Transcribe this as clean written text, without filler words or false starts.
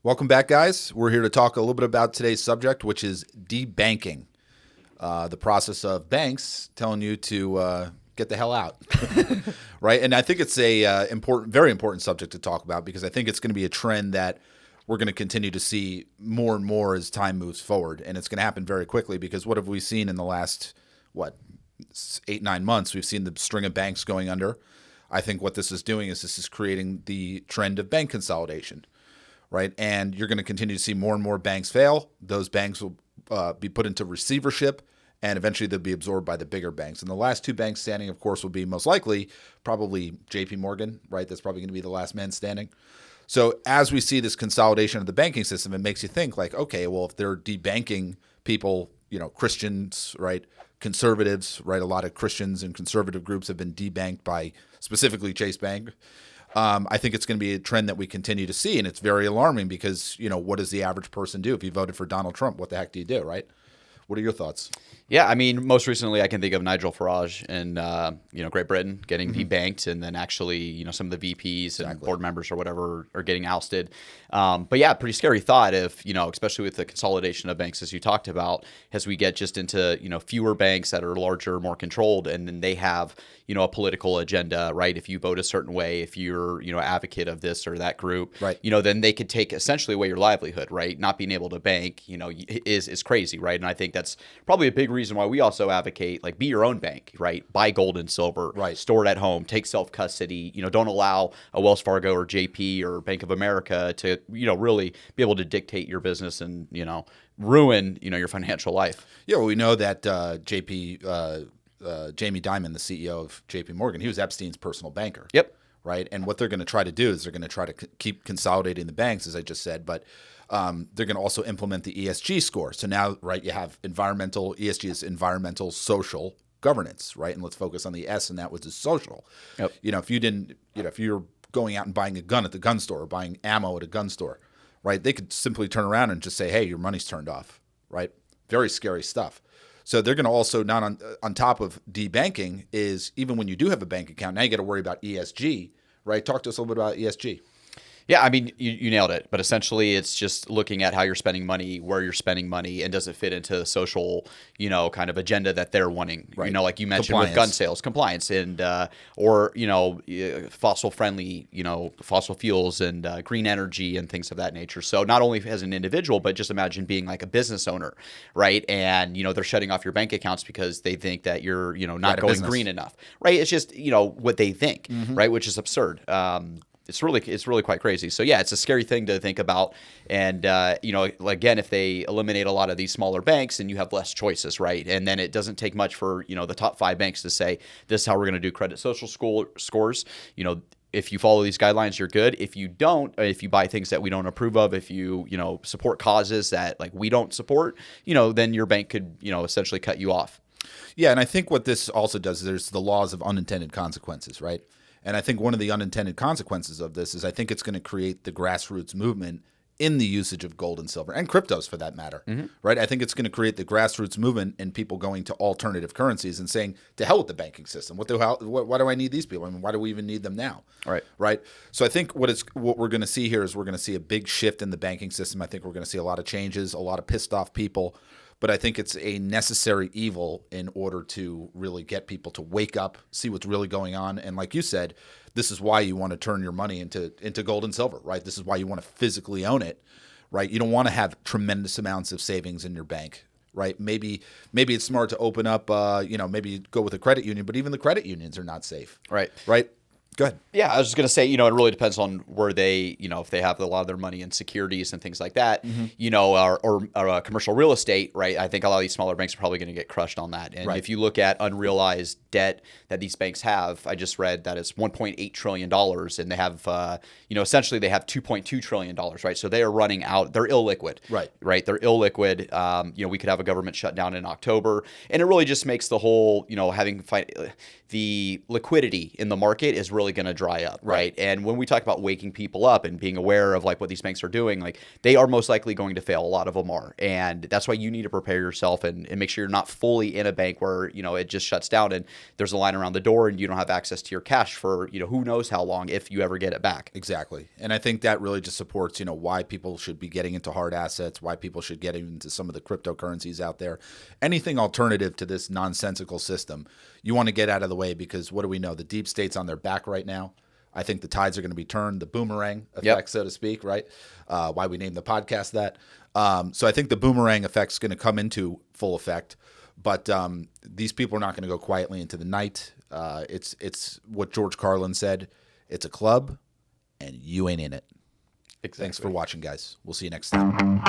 Welcome back, guys. We're here to talk a little bit about today's subject, which is DeBanking, the process of banks telling you to get the hell out, right? And I think it's a very important subject to talk about because I think it's going to be a trend that we're going to continue to see more and more as time moves forward, and it's going to happen very quickly because what have we seen in the last 8-9 months? We've seen the string of banks going under. I think what this is doing is this is creating the trend of bank consolidation. Right, and you're going to continue to see more and more banks fail. Those banks will be put into receivership, and eventually they'll be absorbed by the bigger banks. And the last two banks standing, of course, will be most likely probably J.P. Morgan. Right, that's probably going to be the last man standing. So as we see this consolidation of the banking system, it makes you think like, okay, well, if they're debanking people, Christians, right, conservatives, right, a lot of Christians and conservative groups have been debanked by specifically Chase Bank. I think it's going to be a trend that we continue to see, and it's very alarming because, what does the average person do? If you voted for Donald Trump, what the heck do you do, right? What are your thoughts? Yeah, I mean, most recently I can think of Nigel Farage in Great Britain getting debanked, and then actually some of the VPs and board members or whatever are getting ousted. But yeah, pretty scary thought if especially with the consolidation of banks as you talked about, as we get just into fewer banks that are larger, more controlled, and then they have a political agenda, right? If you vote a certain way, if you're advocate of this or that group, right? Then they could take essentially away your livelihood, right? Not being able to bank, is crazy, right? And I think that's probably a big reason why we also advocate be your own bank, right? Buy gold and silver, right? Store it at home, take self-custody, don't allow a Wells Fargo or JP or Bank of America to, really be able to dictate your business and, ruin, your financial life. Yeah, well, we know that Jamie Dimon, the CEO of JP Morgan, he was Epstein's personal banker. Yep. Right. And what they're going to try to do is they're going to try to keep consolidating the banks, as I just said, but they're going to also implement the ESG score. So now, right, you have ESG is environmental, social governance, right? And let's focus on the S, and that was the social. Yep. If you're going out and buying a gun at the gun store or buying ammo at a gun store, right, they could simply turn around and just say, hey, your money's turned off, right? Very scary stuff. So they're going to also, not on top of debanking, is even when you do have a bank account, now you got to worry about ESG, right? Talk to us a little bit about ESG. Yeah, I mean, you nailed it. But essentially, it's just looking at how you're spending money, where you're spending money, and does it fit into the social, kind of agenda that they're wanting. Right. Like you mentioned with gun sales, compliance, and or fossil friendly, fossil fuels and green energy and things of that nature. So not only as an individual, but just imagine being like a business owner, right? And they're shutting off your bank accounts because they think that you're not going green enough, right? It's just what they think, right? Which is absurd. It's really quite crazy. So yeah, it's a scary thing to think about. And again, if they eliminate a lot of these smaller banks, and you have less choices, right? And then it doesn't take much for the top 5 banks to say this is how we're going to do credit social scores. If you follow these guidelines, you're good. If you don't, if you buy things that we don't approve of, if you support causes that we don't support, then your bank could essentially cut you off. Yeah, and I think what this also does is there's the laws of unintended consequences, right? And I think one of the unintended consequences of this is I think it's going to create the grassroots movement in the usage of gold and silver and cryptos for that matter, right? I think it's going to create the grassroots movement and people going to alternative currencies and saying, to hell with the banking system. Why do I need these people? I mean, why do we even need them now? Right. So I think what we're going to see here is we're going to see a big shift in the banking system. I think we're going to see a lot of changes, a lot of pissed off people. But I think it's a necessary evil in order to really get people to wake up, see what's really going on. And like you said, this is why you want to turn your money into gold and silver, right? This is why you want to physically own it, right? You don't want to have tremendous amounts of savings in your bank, right? Maybe it's smart to open up, maybe go with a credit union, but even the credit unions are not safe. Right. Go ahead. Yeah, I was just going to say, it really depends on where they, if they have a lot of their money in securities and things like that, or commercial real estate, right? I think a lot of these smaller banks are probably going to get crushed on that. And if you look at unrealized debt that these banks have, I just read that it's $1.8 trillion, and they have, essentially they have $2.2 trillion, right? So they are running out. They're illiquid, right? They're illiquid. We could have a government shutdown in October, and it really just makes the whole, the liquidity in the market is really eventually going to dry up, right? And when we talk about waking people up and being aware of like what these banks are doing, like they are most likely going to fail. A lot of them are, and that's why you need to prepare yourself and make sure you're not fully in a bank where it just shuts down and there's a line around the door and you don't have access to your cash for who knows how long if you ever get it back. Exactly. And I think that really just supports why people should be getting into hard assets, why people should get into some of the cryptocurrencies out there. Anything alternative to this nonsensical system, you want to get out of the way, because what do we know? The deep state's on their back right now. I think the tides are going to be turned, the boomerang effect, so to speak, right? Why we named the podcast that. So I think the boomerang effect is going to come into full effect, but these people are not going to go quietly into the night. It's what George Carlin said. It's a club, and you ain't in it. Exactly. Thanks for watching, guys. We'll see you next time.